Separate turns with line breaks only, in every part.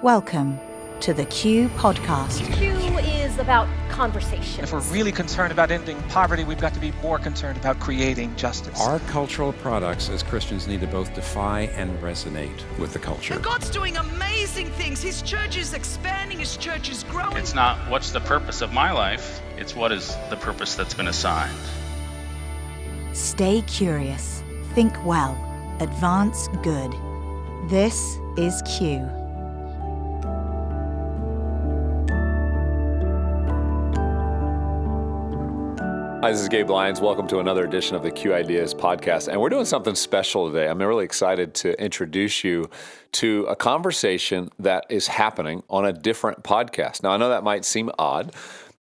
Welcome to the Q Podcast.
Q is about conversation.
If we're really concerned about ending poverty, we've got to be more concerned about creating justice.
Our cultural products as Christians need to both defy and resonate with the culture.
And God's doing amazing things. His church is expanding, His church is growing.
It's not what's the purpose of my life, it's what is the purpose that's been assigned.
Stay curious, think well, advance good. This is Q.
Hi, this is Gabe Lyons. Welcome to another edition of the Q Ideas podcast. And we're doing something special today. I'm really excited to introduce you to a conversation that is happening on a different podcast. Now, I know that might seem odd,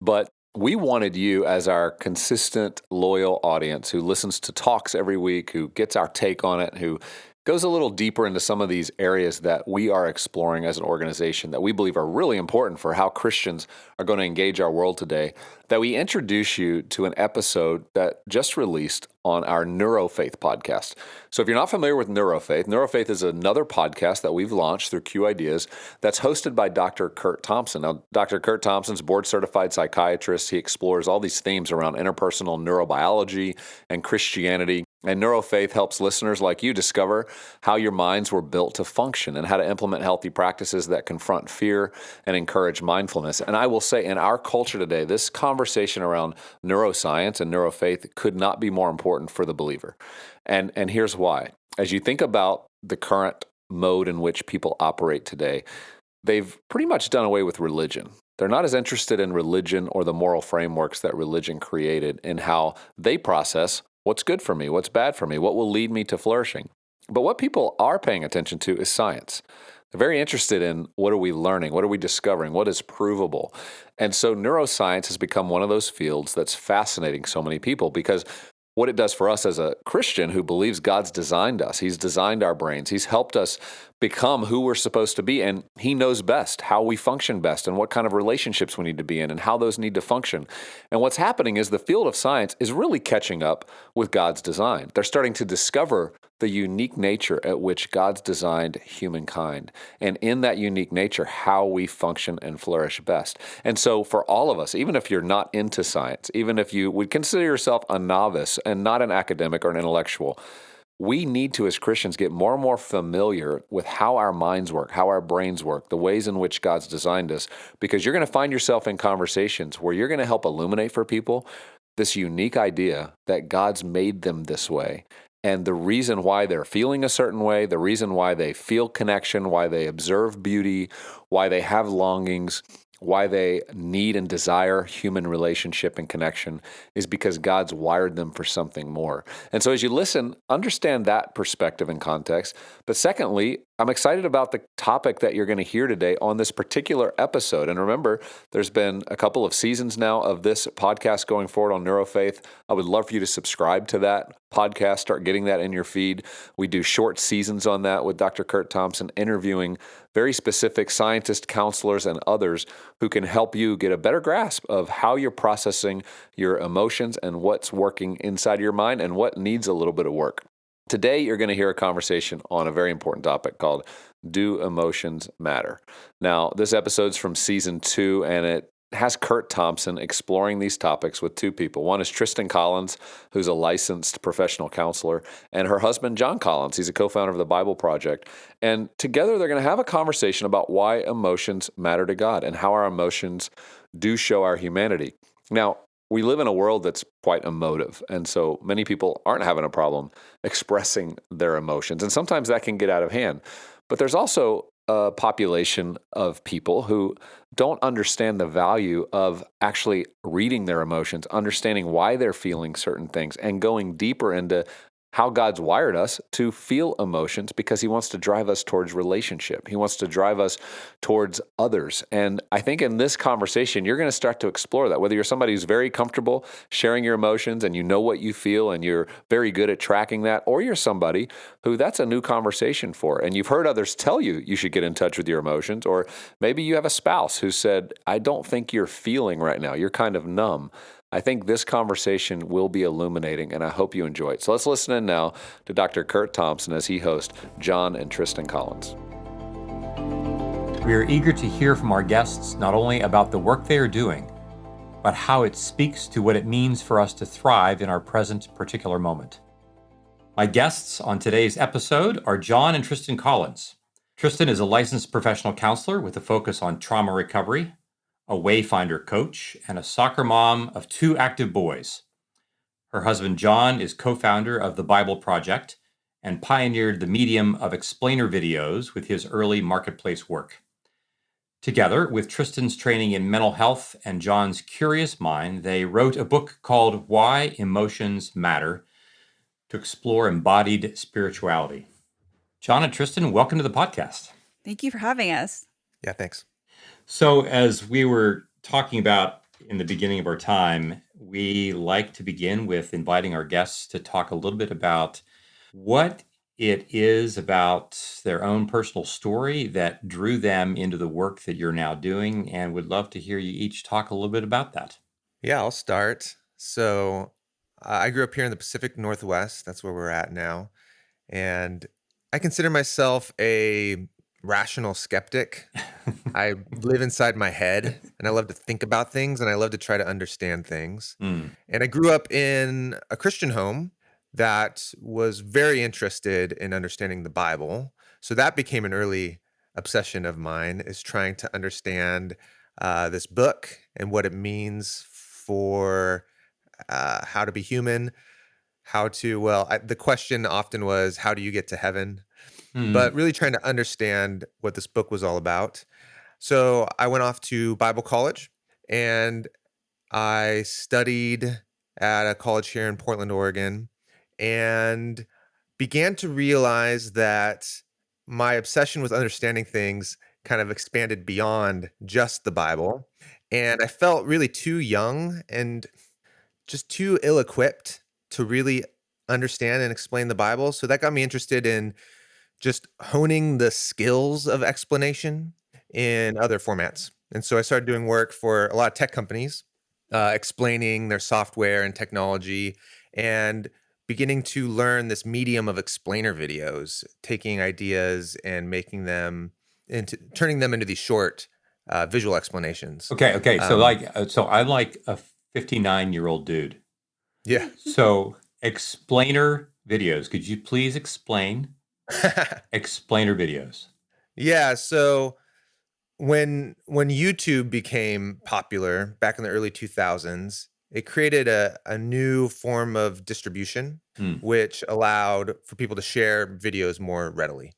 but we wanted you as our consistent, loyal audience who listens to talks every week, who gets our take on it, who goes a little deeper into some of these areas that we are exploring as an organization that we believe are really important for how Christians are going to engage our world today, that we introduce you to an episode that just released on our NeuroFaith podcast. So if you're not familiar with NeuroFaith, NeuroFaith is another podcast that we've launched through Q Ideas that's hosted by Dr. Curt Thompson. Now, Dr. Curt Thompson's board-certified psychiatrist. He explores all these themes around interpersonal neurobiology and Christianity. And NeuroFaith helps listeners like you discover how your minds were built to function and how to implement healthy practices that confront fear and encourage mindfulness. And I will say, in our culture today, this conversation around neuroscience and NeuroFaith could not be more important for the believer. And here's why. As you think about the current mode in which people operate today, they've pretty much done away with religion. They're not as interested in religion or the moral frameworks that religion created in how they process what's good for me, what's bad for me, what will lead me to flourishing. But what people are paying attention to is science. They're very interested in what are we learning, what are we discovering, what is provable. And so neuroscience has become one of those fields that's fascinating so many people because what it does for us as a Christian who believes God's designed us, He's designed our brains, He's helped us become who we're supposed to be, and He knows best how we function best and what kind of relationships we need to be in and how those need to function. And what's happening is the field of science is really catching up with God's design. They're starting to discover the unique nature at which God's designed humankind, and in that unique nature, how we function and flourish best. And so for all of us, even if you're not into science, even if you would consider yourself a novice and not an academic or an intellectual, we need to, as Christians, get more and more familiar with how our minds work, how our brains work, the ways in which God's designed us, because you're going to find yourself in conversations where you're going to help illuminate for people this unique idea that God's made them this way. And the reason why they're feeling a certain way, the reason why they feel connection, why they observe beauty, why they have longings, why they need and desire human relationship and connection is because God's wired them for something more. And so as you listen, understand that perspective and context. But secondly, I'm excited about the topic that you're going to hear today on this particular episode. And remember, there's been a couple of seasons now of this podcast going forward on NeuroFaith. I would love for you to subscribe to that podcast, start getting that in your feed. We do short seasons on that with Dr. Curt Thompson, interviewing very specific scientists, counselors, and others who can help you get a better grasp of how you're processing your emotions and what's working inside your mind and what needs a little bit of work. Today, you're going to hear a conversation on a very important topic called Do Emotions Matter? Now, this episode's from season 2, and it has Curt Thompson exploring these topics with two people. One is Tristen Collins, who's a licensed professional counselor, and her husband, Jon Collins. He's a co-founder of the BibleProject. And together, they're going to have a conversation about why emotions matter to God and how our emotions do show our humanity. Now, we live in a world that's quite emotive, and so many people aren't having a problem expressing their emotions, and sometimes that can get out of hand. But there's also a population of people who don't understand the value of actually reading their emotions, understanding why they're feeling certain things, and going deeper into how God's wired us to feel emotions because He wants to drive us towards relationship. He wants to drive us towards others. And I think in this conversation, you're going to start to explore that, whether you're somebody who's very comfortable sharing your emotions and you know what you feel and you're very good at tracking that, or you're somebody who that's a new conversation for. And you've heard others tell you you should get in touch with your emotions, or maybe you have a spouse who said, I don't think you're feeling right now. You're kind of numb. I think this conversation will be illuminating, and I hope you enjoy it. So let's listen in now to Dr. Curt Thompson as he hosts Jon and Tristen Collins.
We are eager to hear from our guests not only about the work they are doing, but how it speaks to what it means for us to thrive in our present particular moment. My guests on today's episode are Jon and Tristen Collins. Tristen is a licensed professional counselor with a focus on trauma recovery, a wayfinder coach, and a soccer mom of 2 active boys. Her husband, Jon, is co-founder of the BibleProject and pioneered the medium of explainer videos with his early marketplace work. Together, with Tristen's training in mental health and Jon's curious mind, they wrote a book called Why Emotions Matter to explore embodied spirituality. Jon and Tristen, welcome to the podcast.
Thank you for having us.
Yeah, thanks.
So as we were talking about in the beginning of our time, we like to begin with inviting our guests to talk a little bit about what it is about their own personal story that drew them into the work that you're now doing, and would love to hear you each talk a little bit about that.
Yeah, I'll start. So I grew up here in the Pacific Northwest. That's where we're at now. And I consider myself a rational skeptic. I live inside my head and I love to think about things and I love to try to understand things. And I grew up in a Christian home that was very interested in understanding the Bible. So that became an early obsession of mine, is trying to understand this book and what it means for how to be human, the question often was, how do you get to heaven? But really trying to understand what this book was all about. So I went off to Bible college and I studied at a college here in Portland, Oregon, and began to realize that my obsession with understanding things kind of expanded beyond just the Bible. And I felt really too young and just too ill-equipped to really understand and explain the Bible. So that got me interested in just honing the skills of explanation in other formats. And so I started doing work for a lot of tech companies, explaining their software and technology, and beginning to learn this medium of explainer videos, taking ideas and turning them into these short visual explanations.
Okay. So I'm like a 59-year-old dude.
Yeah.
So explainer videos. Could you please explain explainer videos?
Yeah. So when YouTube became popular back in the early 2000s, it created a new form of distribution, which allowed for people to share videos more readily.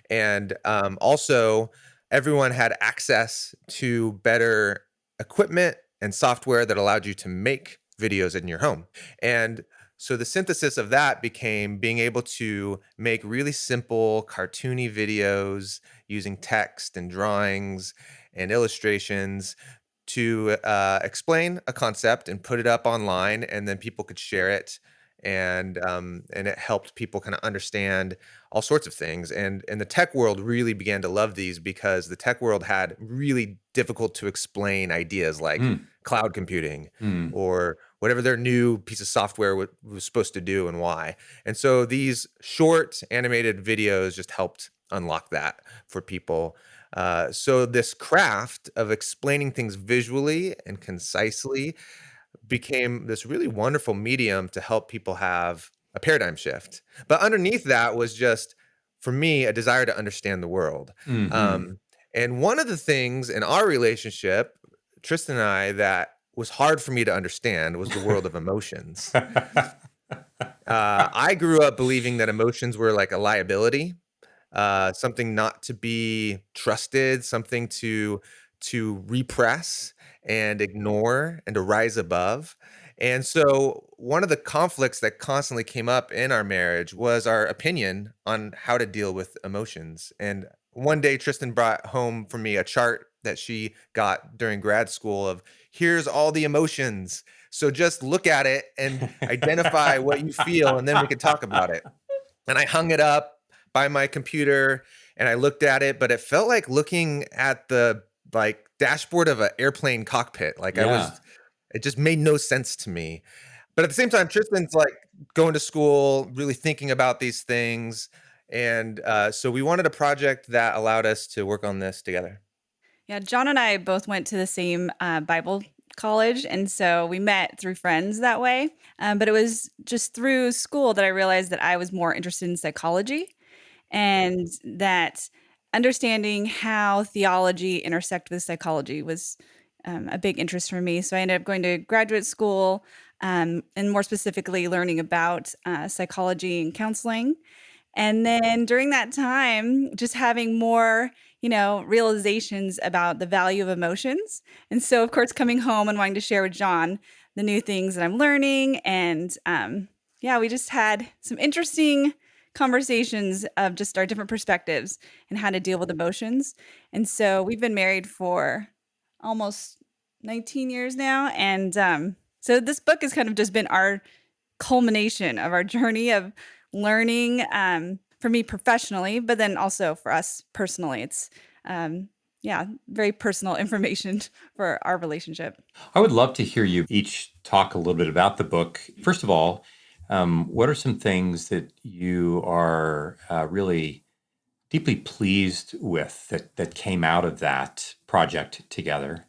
And also, everyone had access to better equipment and software that allowed you to make videos in your home. And so the synthesis of that became being able to make really simple, cartoony videos using text and drawings and illustrations to explain a concept and put it up online, and then people could share it. And it helped people kind of understand all sorts of things. And the tech world really began to love these, because the tech world had really difficult to explain ideas like cloud computing or whatever their new piece of software was supposed to do and why. And so these short animated videos just helped unlock that for people. So this craft of explaining things visually and concisely became this really wonderful medium to help people have a paradigm shift. But underneath that was just, for me, a desire to understand the world. And one of the things in our relationship, Tristen and I, that was hard for me to understand was the world of emotions. I grew up believing that emotions were like a liability, something not to be trusted, something to repress and ignore and to rise above. And so one of the conflicts that constantly came up in our marriage was our opinion on how to deal with emotions. And one day Tristen brought home for me a chart that she got during grad school of, here's all the emotions. So just look at it and identify what you feel, and then we could talk about it. And I hung it up by my computer and I looked at it, but it felt like looking at the dashboard of an airplane cockpit. It just made no sense to me. But at the same time, Tristen's going to school, really thinking about these things. And so we wanted a project that allowed us to work on this together.
Yeah, John and I both went to the same Bible college. And so we met through friends that way. But it was just through school that I realized that I was more interested in psychology and that understanding how theology intersect with psychology was a big interest for me. So I ended up going to graduate school and more specifically learning about psychology and counseling. And then during that time, just having more, realizations about the value of emotions. And so, of course, coming home and wanting to share with John the new things that I'm learning. And yeah, we just had some interesting conversations of just our different perspectives and how to deal with emotions. And so we've been married for almost 19 years now. And so this book has kind of just been our culmination of our journey of learning for me professionally, but then also for us personally. It's very personal information for our relationship.
I would love to hear you each talk a little bit about the book. First of all, what are some things that you are really deeply pleased with that came out of that project together?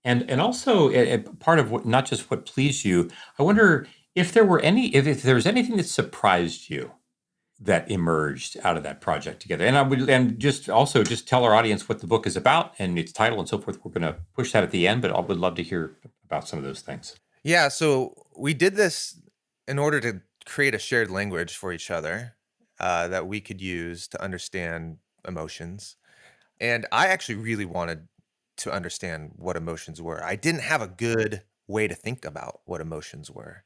And also part of what, not just what pleased you, I wonder if there was anything that surprised you that emerged out of that project together. And just tell our audience what the book is about and its title and so forth. We're going to push that at the end, but I would love to hear about some of those things.
Yeah, so we did this in order to create a shared language for each other that we could use to understand emotions. And I actually really wanted to understand what emotions were. I didn't have a good way to think about what emotions were.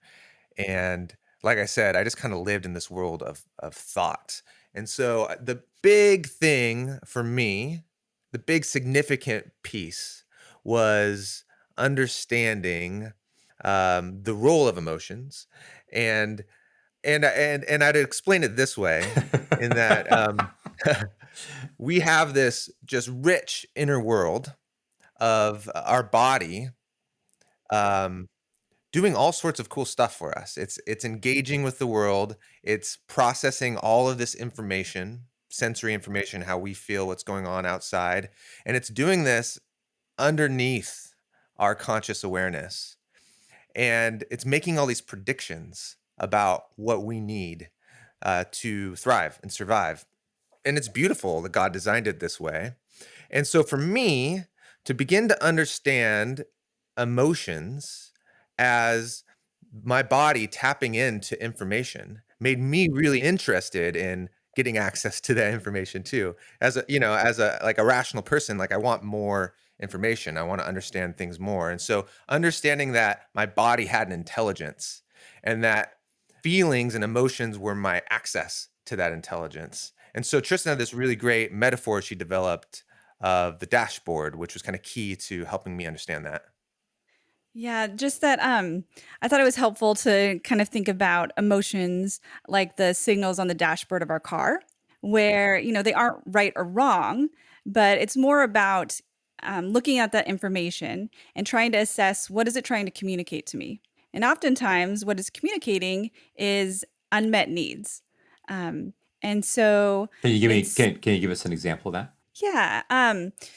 And like I said, I just kind of lived in this world of thought. And so the big thing for me, the big significant piece was understanding the role of emotions. And I'd explain it this way in that we have this just rich inner world of our body doing all sorts of cool stuff for us. It's engaging with the world. It's processing all of this information, sensory information, how we feel, what's going on outside. And it's doing this underneath our conscious awareness. And it's making all these predictions about what we need to thrive and survive. And it's beautiful that God designed it this way. And so for me, to begin to understand emotions as my body tapping into information made me really interested in getting access to that information too. As a rational person, like I want more information. I want to understand things more. And so understanding that my body had an intelligence and that feelings and emotions were my access to that intelligence. And so Tristen had this really great metaphor she developed of the dashboard, which was kind of key to helping me understand that.
Yeah, just that I thought it was helpful to kind of think about emotions like the signals on the dashboard of our car, where, they aren't right or wrong, but it's more about looking at that information and trying to assess what is it trying to communicate to me. And oftentimes what it's communicating is unmet needs. And so
Can you give us an example of that?
yeah.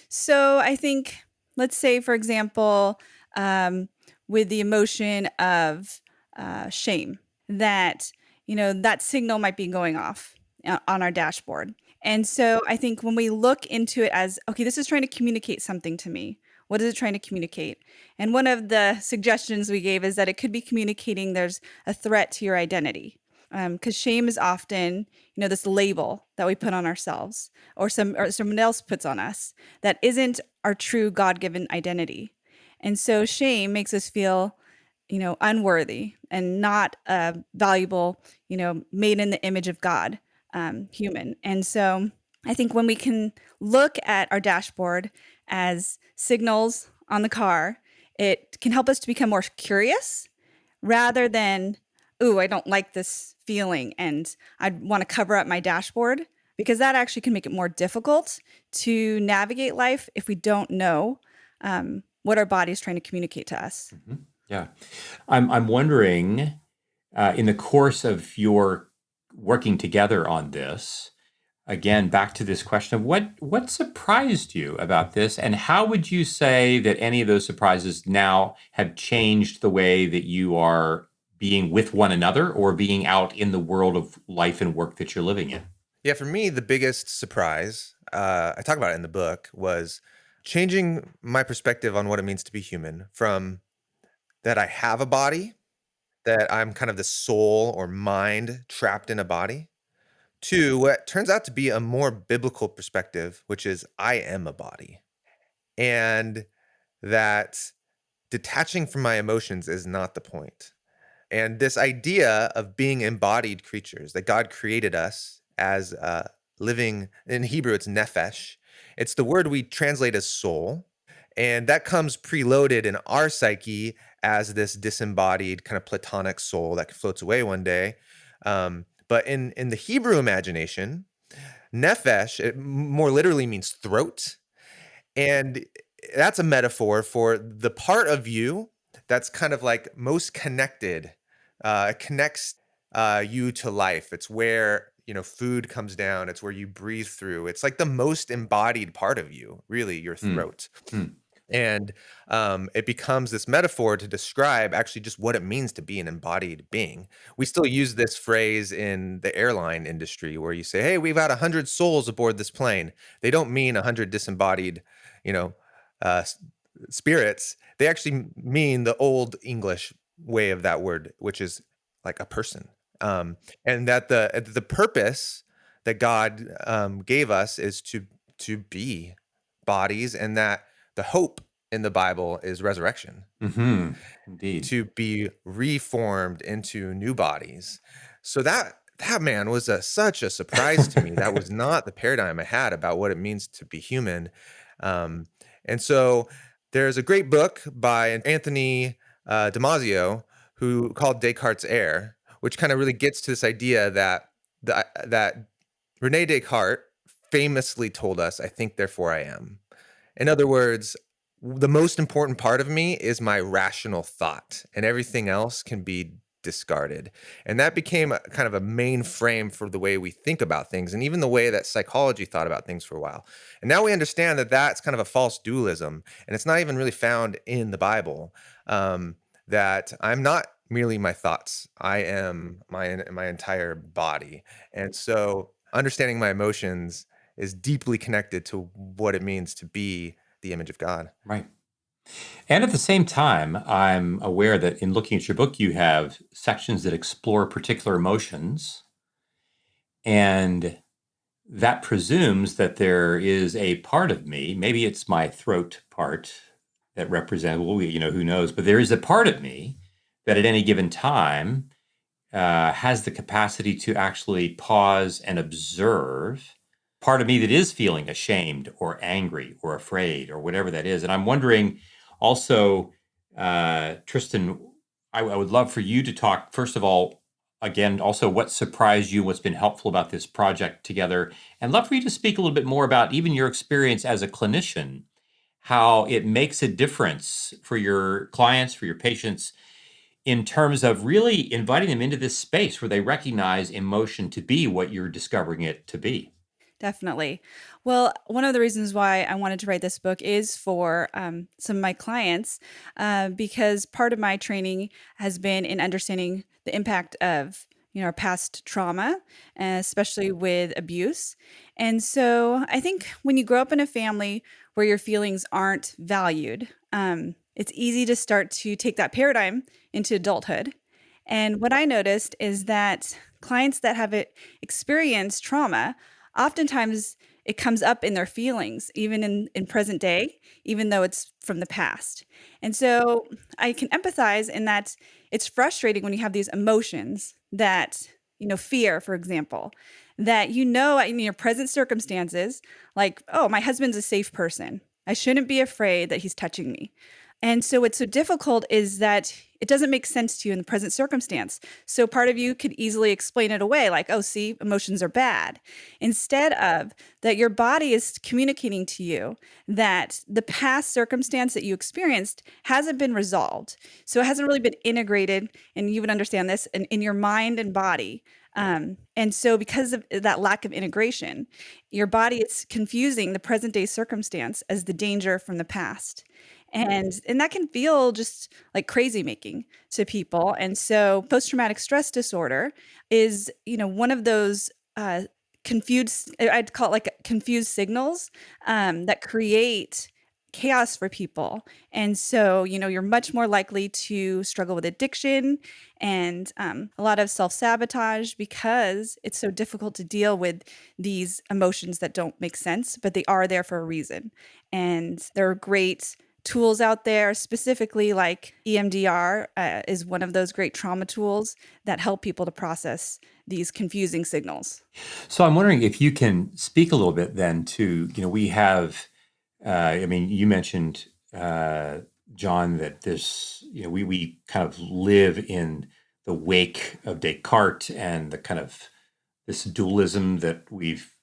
So I think, let's say, for example, with the emotion of shame, that, that signal might be going off on our dashboard. And so I think when we look into it as, okay, this is trying to communicate something to me. What is it trying to communicate? And one of the suggestions we gave is that it could be communicating there's a threat to your identity. Because shame is often, this label that we put on ourselves or someone else puts on us that isn't our true God-given identity. And so shame makes us feel, unworthy and not valuable, made in the image of God, human. And so I think when we can look at our dashboard as signals on the car, it can help us to become more curious rather than, ooh, I don't like this feeling and I want to cover up my dashboard, because that actually can make it more difficult to navigate life if we don't know what our body is trying to communicate to us.
Mm-hmm. Yeah. I'm wondering, in the course of your working together on this, again, back to this question of what surprised you about this, and how would you say that any of those surprises now have changed the way that you are being with one another or being out in the world of life and work that you're living in?
Yeah, for me, the biggest surprise, I talk about it in the book, was changing my perspective on what it means to be human from that I have a body, that I'm kind of the soul or mind trapped in a body, to what turns out to be a more biblical perspective, which is I am a body. And that detaching from my emotions is not the point. And this idea of being embodied creatures, that God created us as living, in Hebrew, it's nephesh. It's the word we translate as soul. And that comes preloaded in our psyche as this disembodied kind of platonic soul that floats away one day. But in the Hebrew imagination, nephesh, it more literally means throat. And that's a metaphor for the part of you that's kind of like most connected. It connects you to life. It's where, food comes down. It's where you breathe through. It's like the most embodied part of you, really, your throat. And it becomes this metaphor to describe actually just what it means to be an embodied being. We still use this phrase in the airline industry where you say, hey, we've got 100 souls aboard this plane. They don't mean 100 disembodied, spirits. They actually mean the old English way of that word, which is like a person. And that the purpose that God gave us is to be bodies, and that the hope in the Bible is resurrection.
Indeed.
To be reformed into new bodies. So that man was such a surprise to me. That was not the paradigm I had about what it means to be human. And so there's a great book by Anthony Damasio called Descartes' Error, which kind of really gets to this idea that René Descartes famously told us, I think, therefore I am. In other words, the most important part of me is my rational thought, and everything else can be discarded. And that became kind of a main frame for the way we think about things, and even the way that psychology thought about things for a while. And now we understand that that's kind of a false dualism, and it's not even really found in the Bible, that I'm not merely my thoughts. I am my entire body. And so understanding my emotions is deeply connected to what it means to be the image of God.
Right. And at the same time, I'm aware that in looking at your book, you have sections that explore particular emotions. And that presumes that there is a part of me, maybe it's my throat part that represents, well, who knows, but there is a part of me that at any given time has the capacity to actually pause and observe part of me that is feeling ashamed or angry or afraid or whatever that is. And I'm wondering also, Tristen, I would love for you to talk, first of all, again, also what surprised you, what's been helpful about this project together, and love for you to speak a little bit more about even your experience as a clinician, how it makes a difference for your clients, for your patients, in terms of really inviting them into this space where they recognize emotion to be what you're discovering it to be.
Definitely. Well, one of the reasons why I wanted to write this book is for some of my clients, because part of my training has been in understanding the impact of our past trauma, especially with abuse. And so I think when you grow up in a family where your feelings aren't valued, it's easy to start to take that paradigm into adulthood. And what I noticed is that clients that have experienced trauma, oftentimes it comes up in their feelings, even in present day, even though it's from the past. And so I can empathize in that it's frustrating when you have these emotions that, fear, for example, that in your present circumstances, like, oh, my husband's a safe person. I shouldn't be afraid that he's touching me. And so what's so difficult is that it doesn't make sense to you in the present circumstance. So part of you could easily explain it away, like, oh, see, emotions are bad. Instead of that your body is communicating to you that the past circumstance that you experienced hasn't been resolved. So it hasn't really been integrated, and you would understand this, in your mind and body And so because of that lack of integration, your body is confusing the present day circumstance as the danger from the past. And that can feel just like crazy making to people. And so post-traumatic stress disorder is, one of those confused, I'd call it like confused signals that create chaos for people. And so, you're much more likely to struggle with addiction and a lot of self-sabotage because it's so difficult to deal with these emotions that don't make sense, but they are there for a reason. And there are great tools out there, specifically like EMDR is one of those great trauma tools that help people to process these confusing signals.
So I'm wondering if you can speak a little bit then to, we have, you mentioned, Jon, that this, we kind of live in the wake of Descartes and the kind of this dualism that we've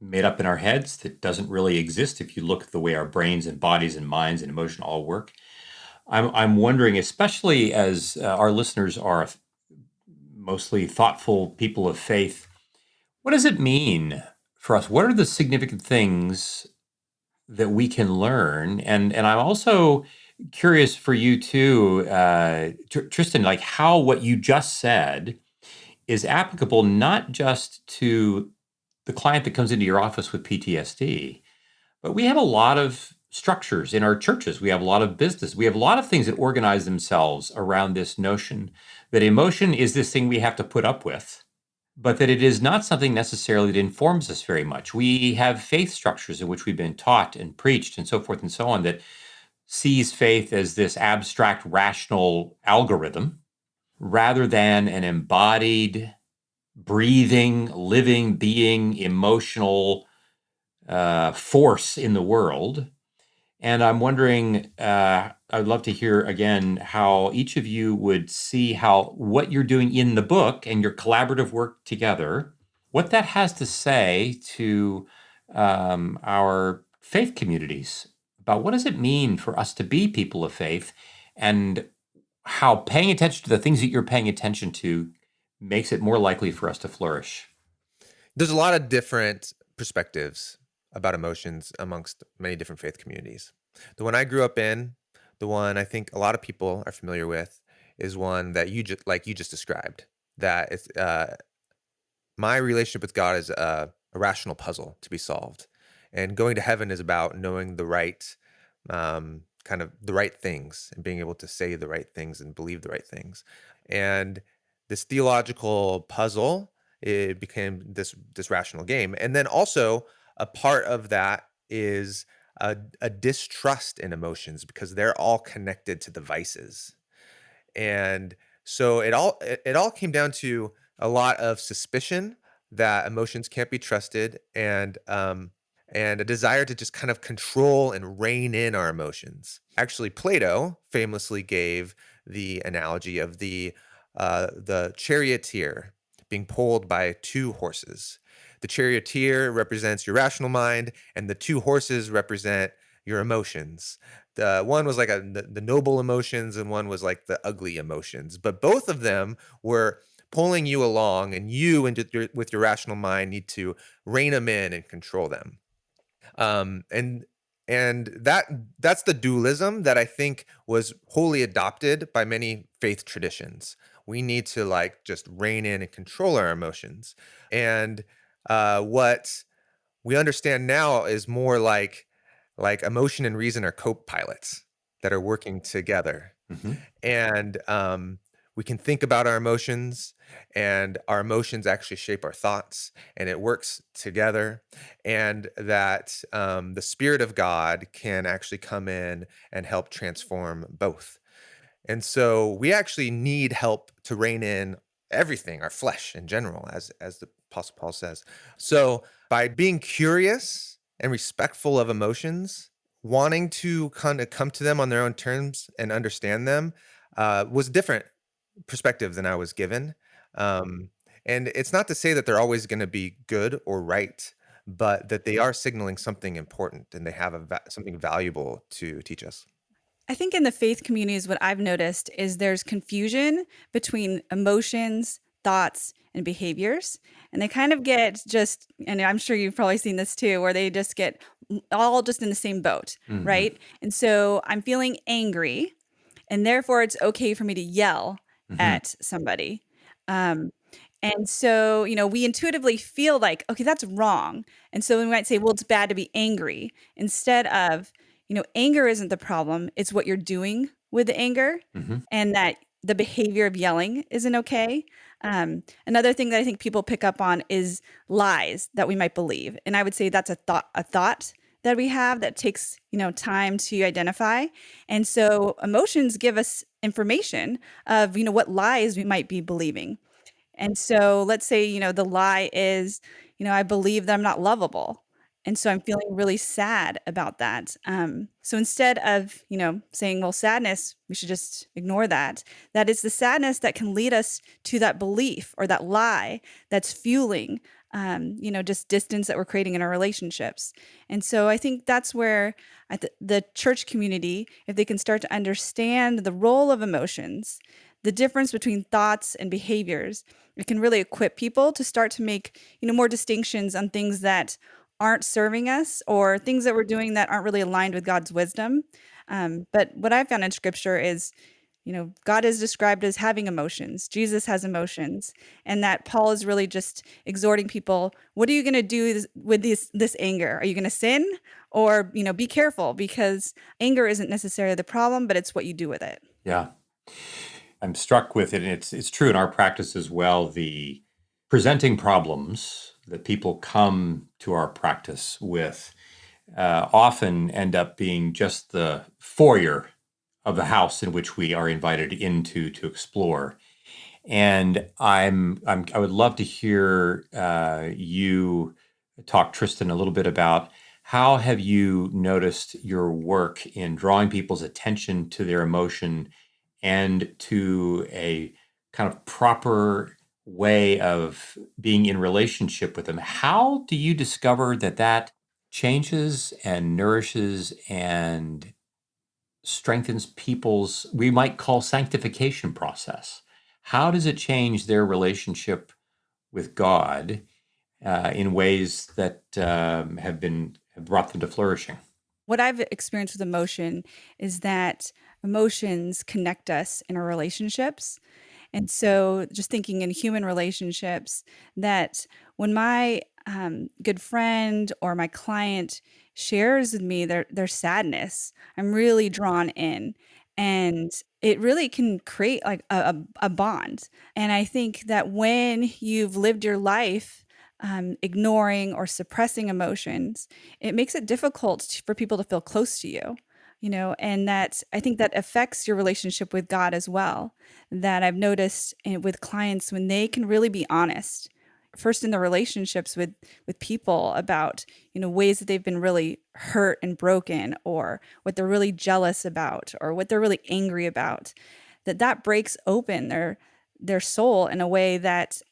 made up in our heads that doesn't really exist if you look at the way our brains and bodies and minds and emotion all work. I'm wondering, especially as our listeners are mostly thoughtful people of faith, what does it mean for us? What are the significant things that we can learn? And I'm also curious for you too, Tristen, like how what you just said is applicable not just to the client that comes into your office with PTSD, but we have a lot of structures in our churches. We have a lot of business. We have a lot of things that organize themselves around this notion that emotion is this thing we have to put up with, but that it is not something necessarily that informs us very much. We have faith structures in which we've been taught and preached and so forth and so on that sees faith as this abstract, rational algorithm rather than an embodied, breathing, living, being, emotional force in the world. And I'm wondering, I'd love to hear again how each of you would see how what you're doing in the book and your collaborative work together, what that has to say to our faith communities about what does it mean for us to be people of faith and how paying attention to the things that you're paying attention to makes it more likely for us to flourish.
There's a lot of different perspectives about emotions amongst many different faith communities. The one I grew up in, the one I think a lot of people are familiar with, is one that you just described. That it's my relationship with God is a rational puzzle to be solved, and going to heaven is about knowing the right kind of the right things and being able to say the right things and believe the right things. And this theological puzzle, it became this rational game. And then also a part of that is a distrust in emotions because they're all connected to the vices. And so it all came down to a lot of suspicion that emotions can't be trusted and a desire to just kind of control and rein in our emotions. Actually, Plato famously gave the analogy of the charioteer being pulled by two horses. The charioteer represents your rational mind, and the two horses represent your emotions. The one was like the noble emotions, and one was like the ugly emotions. But both of them were pulling you along, and you, with your rational mind, need to rein them in and control them. And that's the dualism that I think was wholly adopted by many faith traditions. We need to just rein in and control our emotions. And what we understand now is more like emotion and reason are co-pilots that are working together.
Mm-hmm.
And we can think about our emotions, and our emotions actually shape our thoughts, and it works together. And that the Spirit of God can actually come in and help transform both. And so we actually need help to rein in everything, our flesh in general, as the Apostle Paul says. So by being curious and respectful of emotions, wanting to kind of come to them on their own terms and understand them was a different perspective than I was given. And it's not to say that they're always going to be good or right, but that they are signaling something important and they have something valuable to teach us.
I think in the faith communities, what I've noticed is there's confusion between emotions, thoughts, and behaviors. And they kind of get just, and I'm sure you've probably seen this too, where they just get all just in the same boat, right? And so I'm feeling angry, and therefore it's okay for me to yell at somebody. And so, we intuitively feel like, okay, that's wrong. And so we might say, well, it's bad to be angry, instead of, anger isn't the problem. It's what you're doing with the anger, and that the behavior of yelling isn't okay. Another thing that I think people pick up on is lies that we might believe. And I would say that's a thought that we have that takes, time to identify. And so emotions give us information of, what lies we might be believing. And so let's say, the lie is, I believe that I'm not lovable. And so I'm feeling really sad about that. So instead of, saying, well, sadness, we should just ignore that. That is the sadness that can lead us to that belief or that lie that's fueling, just distance that we're creating in our relationships. And so I think that's where the church community, if they can start to understand the role of emotions, the difference between thoughts and behaviors, it can really equip people to start to make, more distinctions on things that aren't serving us or things that we're doing that aren't really aligned with God's wisdom. But what I've found in scripture is, God is described as having emotions. Jesus has emotions, and that Paul is really just exhorting people, what are you going to do with this anger? Are you going to sin? Or, be careful, because anger isn't necessarily the problem, but it's what you do with it.
Yeah. I'm struck with it, and it's true in our practice as well. The presenting problems that people come to our practice with often end up being just the foyer of the house in which we are invited into to explore. And I would love to hear you talk, Tristen, a little bit about how have you noticed your work in drawing people's attention to their emotion and to a kind of proper way of being in relationship with them. How do you discover that changes and nourishes and strengthens people's, we might call, sanctification process? How does it change their relationship with God in ways that have brought them to flourishing?
What I've experienced with emotion is that emotions connect us in our relationships. And so just thinking in human relationships, that when my good friend or my client shares with me their sadness, I'm really drawn in. And it really can create like a bond. And I think that when you've lived your life ignoring or suppressing emotions, it makes it difficult for people to feel close to you, and that I think that affects your relationship with God as well. That I've noticed with clients, when they can really be honest, first in the relationships with people about, ways that they've been really hurt and broken, or what they're really jealous about, or what they're really angry about, that breaks open their soul in a way that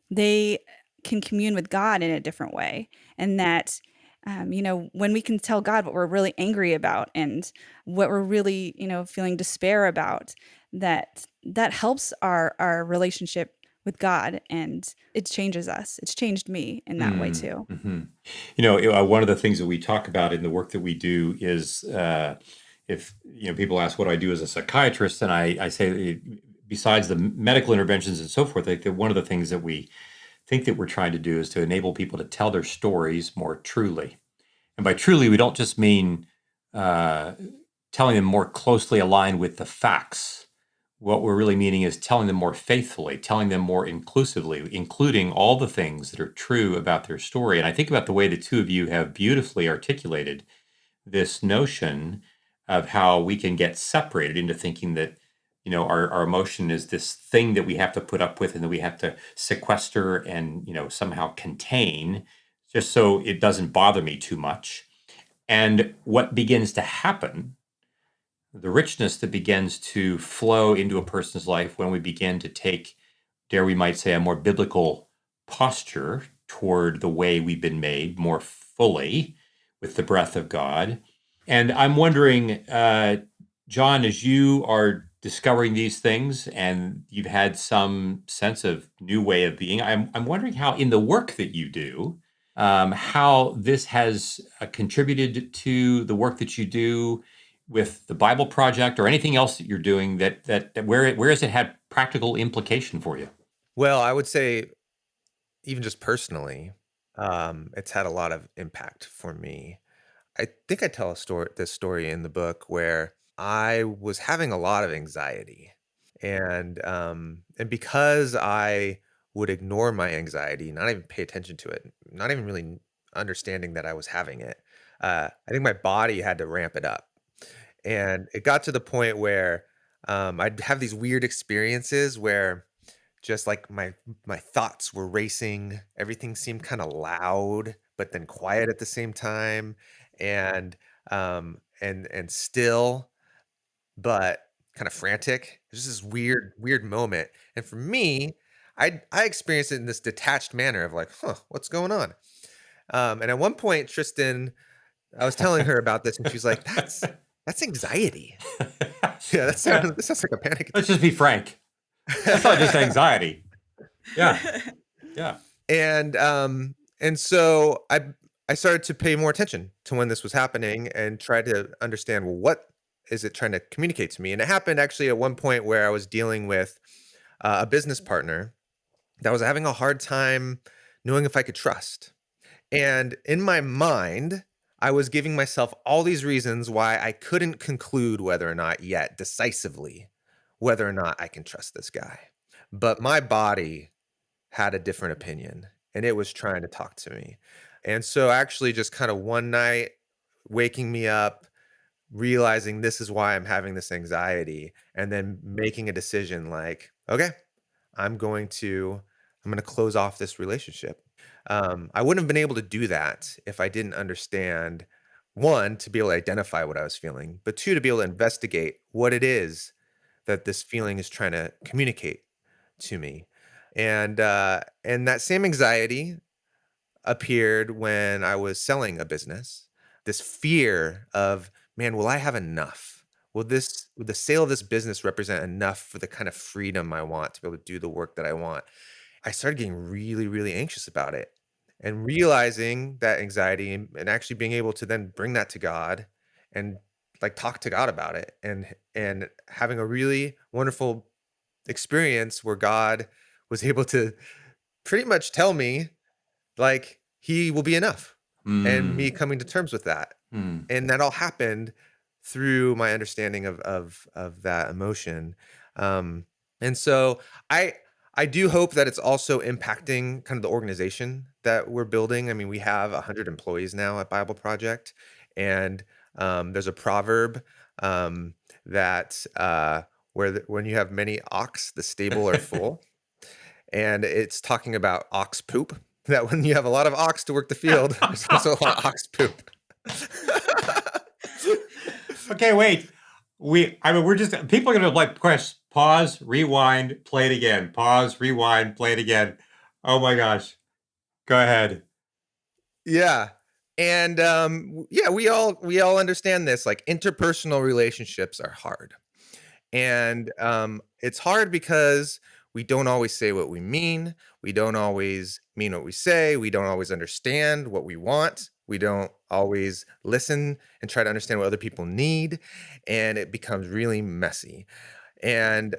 they can commune with God in a different way. And that, when we can tell God what we're really angry about and what we're really, feeling despair about, that helps our relationship with God, and it changes us. It's changed me in that way too.
One of the things that we talk about in the work that we do is, if people ask what I do as a psychiatrist, and I say, besides the medical interventions and so forth, I think that one of the things that we think that we're trying to do is to enable people to tell their stories more truly. And by truly, we don't just mean telling them more closely aligned with the facts. What we're really meaning is telling them more faithfully, telling them more inclusively, including all the things that are true about their story. And I think about the way the two of you have beautifully articulated this notion of how we can get separated into thinking that our emotion is this thing that we have to put up with and that we have to sequester and, somehow contain just so it doesn't bother me too much. And what begins to happen, the richness that begins to flow into a person's life when we begin to take, dare we might say, a more biblical posture toward the way we've been made more fully with the breath of God. And I'm wondering, Jon, as you are discovering these things, and you've had some sense of new way of being. I'm wondering how in the work that you do, how this has contributed to the work that you do with the Bible Project or anything else that you're doing that where has it had practical implication for you?
Well, I would say even just personally, it's had a lot of impact for me. I think I tell this story in the book where I was having a lot of anxiety, and because I would ignore my anxiety, not even pay attention to it, not even really understanding that I was having it. I think my body had to ramp it up, and it got to the point where I'd have these weird experiences where just like my thoughts were racing, everything seemed kind of loud but then quiet at the same time, and and still but kind of frantic. There's this weird moment, and for me, I experienced it in this detached manner of like, what's going on? And at one point, Tristen, I was telling her about this, and she's like, that's anxiety. Yeah, that sounds like a panic attack.
Let's just be frank. That's not just anxiety. Yeah. Yeah.
And so I started to pay more attention to when this was happening and try to understand, well, what is it trying to communicate to me? And it happened actually at one point where I was dealing with a business partner that was having a hard time knowing if I could trust. And in my mind, I was giving myself all these reasons why I couldn't conclude whether or not yet decisively whether or not I can trust this guy. But my body had a different opinion, and it was trying to talk to me. And so actually just kind of one night waking me up, realizing this is why I'm having this anxiety, and then making a decision like, okay, I'm going to close off this relationship. I wouldn't have been able to do that if I didn't understand, one, to be able to identify what I was feeling, but two, to be able to investigate what it is that this feeling is trying to communicate to me. And that same anxiety appeared when I was selling a business. This fear of, man, will I have enough? Will the sale of this business represent enough for the kind of freedom I want to be able to do the work that I want? I started getting really, really anxious about it, and realizing that anxiety and actually being able to then bring that to God and like talk to God about it, and having a really wonderful experience where God was able to pretty much tell me like he will be enough, and me coming to terms with that. And that all happened through my understanding of that emotion. And so I do hope that it's also impacting kind of the organization that we're building. I mean, we have 100 employees now at Bible Project, and there's a proverb that when you have many ox, the stable are full, and it's talking about ox poop. That when you have a lot of ox to work the field, there's also a lot of ox poop.
Okay, wait. We're just, people are going to like press pause, rewind, play it again. Pause, rewind, play it again. Oh my gosh. Go ahead.
Yeah. And we all understand this. Like, interpersonal relationships are hard. And it's hard because we don't always say what we mean. We don't always mean what we say. We don't always understand what we want. We don't always listen and try to understand what other people need. And it becomes really messy. And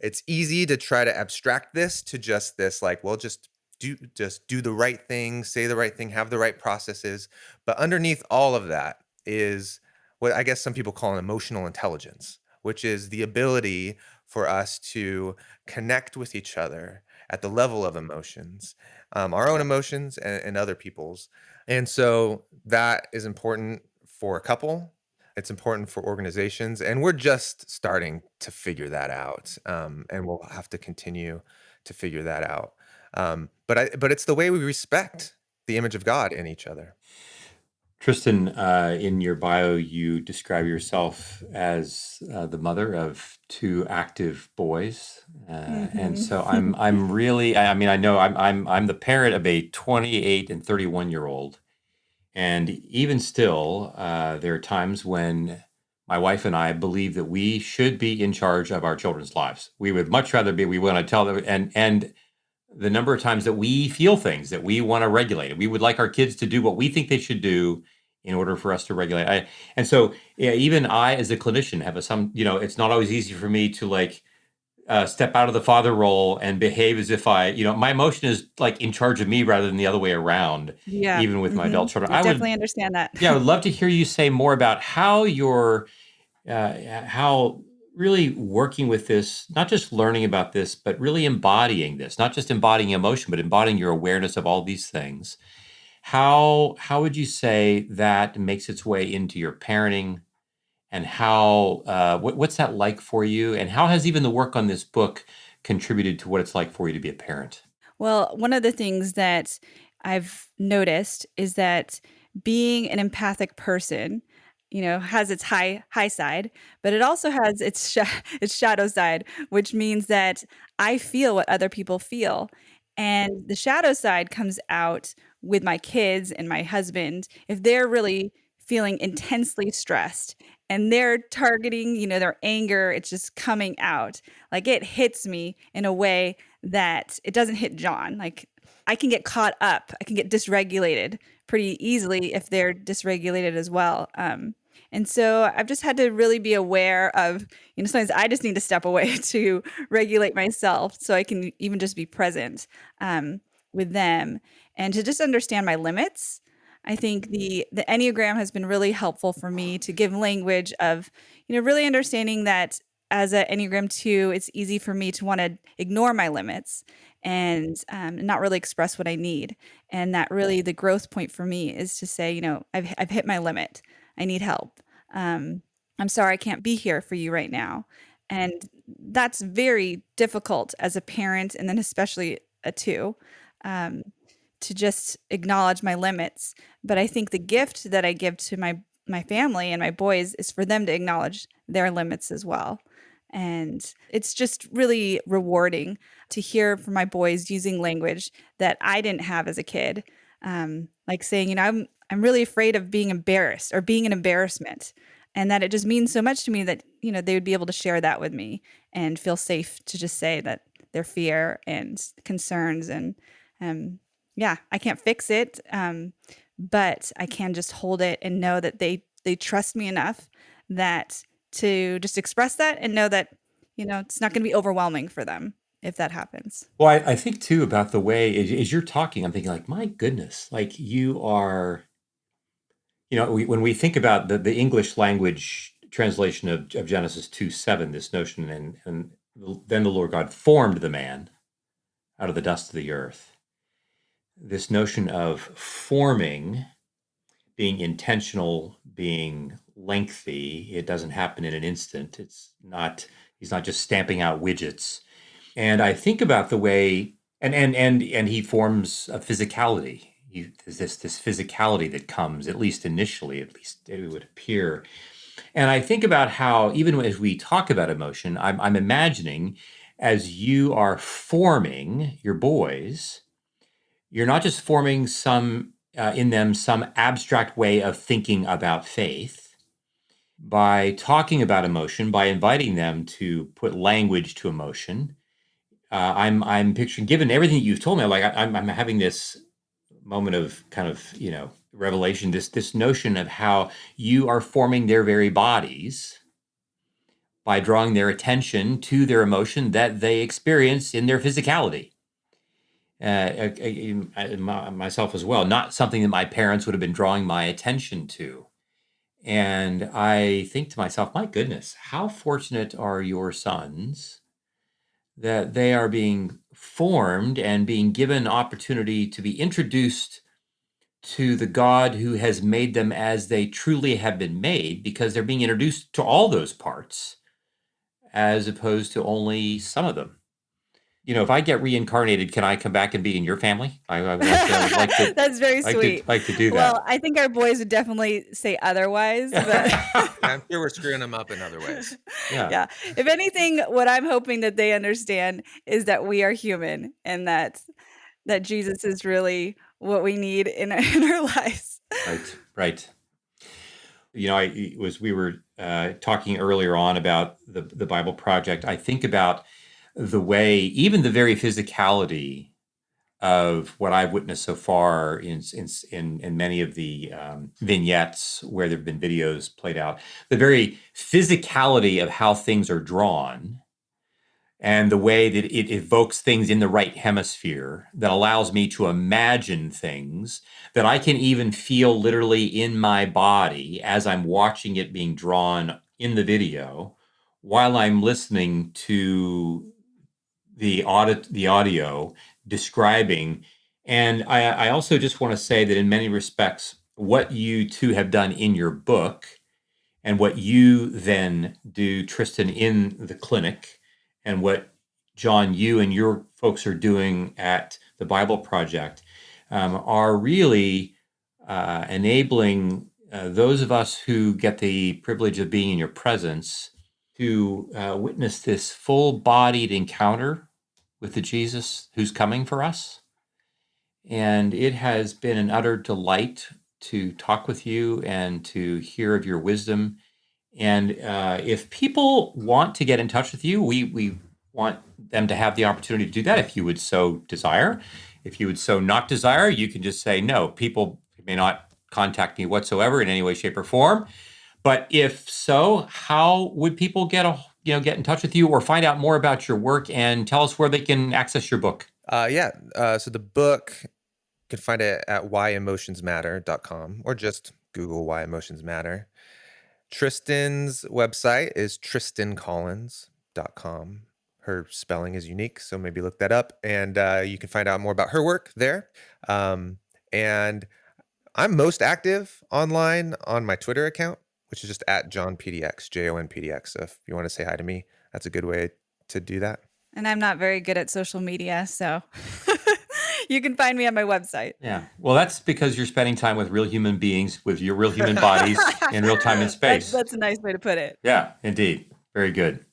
it's easy to try to abstract this to just this, like, well, just do the right thing, say the right thing, have the right processes. But underneath all of that is what I guess some people call an emotional intelligence, which is the ability for us to connect with each other at the level of emotions, our own emotions and other people's. And so that is important for a couple. It's important for organizations, and we're just starting to figure that out. And we'll have to continue to figure that out. But it's the way we respect the image of God in each other.
Tristen, in your bio, you describe yourself as the mother of 2 active boys, and so I'm really, I mean, I know I'm the parent of a 28 and 31-year-old, and even still, there are times when my wife and I believe that we should be in charge of our children's lives. We would much rather be, we want to tell them, and the number of times that we feel things that we want to regulate, we would like our kids to do what we think they should do in order for us to regulate. And so even I, as a clinician, have it's not always easy for me to step out of the father role and behave as if my emotion is like in charge of me rather than the other way around,
Yeah.
even with my adult children.
I definitely understand that.
Yeah, I would love to hear you say more about how how really working with this, not just learning about this, but really embodying this, not just embodying emotion, but embodying your awareness of all these things. How would you say that makes its way into your parenting, and what's that like for you? And how has even the work on this book contributed to what it's like for you to be a parent?
Well, one of the things that I've noticed is that being an empathic person, has its high side, but it also has its its shadow side, which means that I feel what other people feel. And the shadow side comes out with my kids and my husband if they're really feeling intensely stressed and they're targeting, their anger, it's just coming out. Like it hits me in a way that it doesn't hit Jon. Like I can get caught up, I can get dysregulated pretty easily if they're dysregulated as well. And so I've just had to really be aware of, sometimes I just need to step away to regulate myself so I can even just be present with them and to just understand my limits. I think the Enneagram has been really helpful for me to give language of, really understanding that as an Enneagram 2, it's easy for me to want to ignore my limits and not really express what I need. And that really the growth point for me is to say, I've hit my limit. I need help. I'm sorry I can't be here for you right now. And that's very difficult as a parent, and then especially a 2, to just acknowledge my limits. But I think the gift that I give to my family and my boys is for them to acknowledge their limits as well. And it's just really rewarding to hear from my boys using language that I didn't have as a kid. Like saying, I'm really afraid of being embarrassed or being an embarrassment. And that it just means so much to me that, they would be able to share that with me and feel safe to just say that their fear and concerns and, I can't fix it. But I can just hold it and know that they trust me enough that to just express that and know that, it's not going to be overwhelming for them if that happens.
Well, I think too about the way as you're talking, I'm thinking like, my goodness, like you are, when we think about the English language translation of Genesis 2:7, this notion, and then the Lord God formed the man out of the dust of the earth. This notion of forming, being intentional, being lengthy, it doesn't happen in an instant. He's not just stamping out widgets. And I think about the way, and he forms a physicality. There's this physicality that comes, at least initially, at least it would appear. And I think about how, even as we talk about emotion, I'm imagining as you are forming your boys, you're not just forming in them some abstract way of thinking about faith. By talking about emotion, by inviting them to put language to emotion, I'm picturing, given everything that you've told me, like I'm having this moment of kind of revelation, this notion of how you are forming their very bodies by drawing their attention to their emotion that they experience in their physicality. Myself as well, not something that my parents would have been drawing my attention to. And I think to myself, my goodness, how fortunate are your sons that they are being formed and being given opportunity to be introduced to the God who has made them as they truly have been made, because they're being introduced to all those parts as opposed to only some of them. If I get reincarnated, can I come back and be in your family? I would like to.
That's very sweet.
Like to do that.
Well, I think our boys would definitely say otherwise. But
I'm sure we're screwing them up in other ways.
Yeah. If anything, what I'm hoping that they understand is that we are human and that Jesus is really what we need in our lives.
Right. We were talking earlier on about the Bible Project. I think about the way, even the very physicality of what I've witnessed so far in many of the vignettes where there have been videos played out, the very physicality of how things are drawn and the way that it evokes things in the right hemisphere that allows me to imagine things that I can even feel literally in my body as I'm watching it being drawn in the video while I'm listening to the audio describing. And I also just want to say that in many respects, what you two have done in your book and what you then do, Tristen, in the clinic, and what, Jon, you and your folks are doing at the Bible Project are really enabling those of us who get the privilege of being in your presence to witness this full-bodied encounter with the Jesus who's coming for us. And it has been an utter delight to talk with you and to hear of your wisdom. And if people want to get in touch with you, we want them to have the opportunity to do that if you would so desire. If you would so not desire, you can just say, no, people may not contact me whatsoever in any way, shape, or form. But if so, how would people get in touch with you or find out more about your work, and tell us where they can access your book?
So the book, you can find it at whyemotionsmatter.com or just Google Why Emotions Matter. Tristen's website is tristencollins.com. Her spelling is unique, so maybe look that up, and you can find out more about her work there. And I'm most active online on my Twitter account, which is just at JonPDX, JonPDX. So if you want to say hi to me, that's a good way to do that.
And I'm not very good at social media, so you can find me on my website.
Yeah. Well, that's because you're spending time with real human beings, with your real human bodies in real time and space.
That's a nice way to put it.
Yeah, indeed. Very good.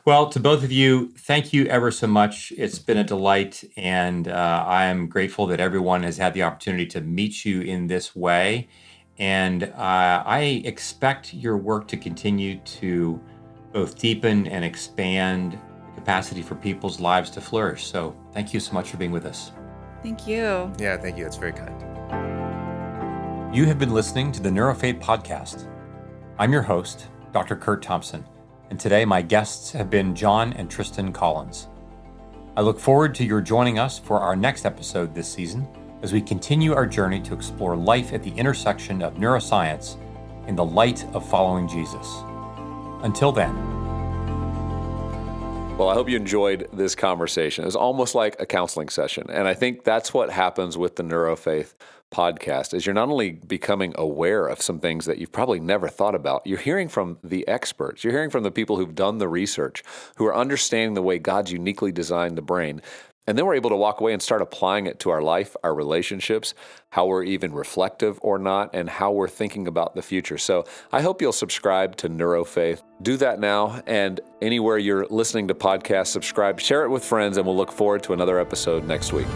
Well, to both of you, thank you ever so much. It's been a delight, and I am grateful that everyone has had the opportunity to meet you in this way. And I expect your work to continue to both deepen and expand the capacity for people's lives to flourish. So thank you so much for being with us.
Thank you.
Yeah, thank you. That's very kind.
You have been listening to the NeuroFaith podcast. I'm your host, Dr. Curt Thompson, and today my guests have been Jon and Tristen Collins. I look forward to your joining us for our next episode this season as we continue our journey to explore life at the intersection of neuroscience in the light of following Jesus. Until then.
Well, I hope you enjoyed this conversation. It was almost like a counseling session. And I think that's what happens with the NeuroFaith podcast, is you're not only becoming aware of some things that you've probably never thought about, you're hearing from the experts. You're hearing from the people who've done the research, who are understanding the way God's uniquely designed the brain. And then we're able to walk away and start applying it to our life, our relationships, how we're even reflective or not, and how we're thinking about the future. So I hope you'll subscribe to NeuroFaith. Do that now, and anywhere you're listening to podcasts, subscribe, share it with friends, and we'll look forward to another episode next week.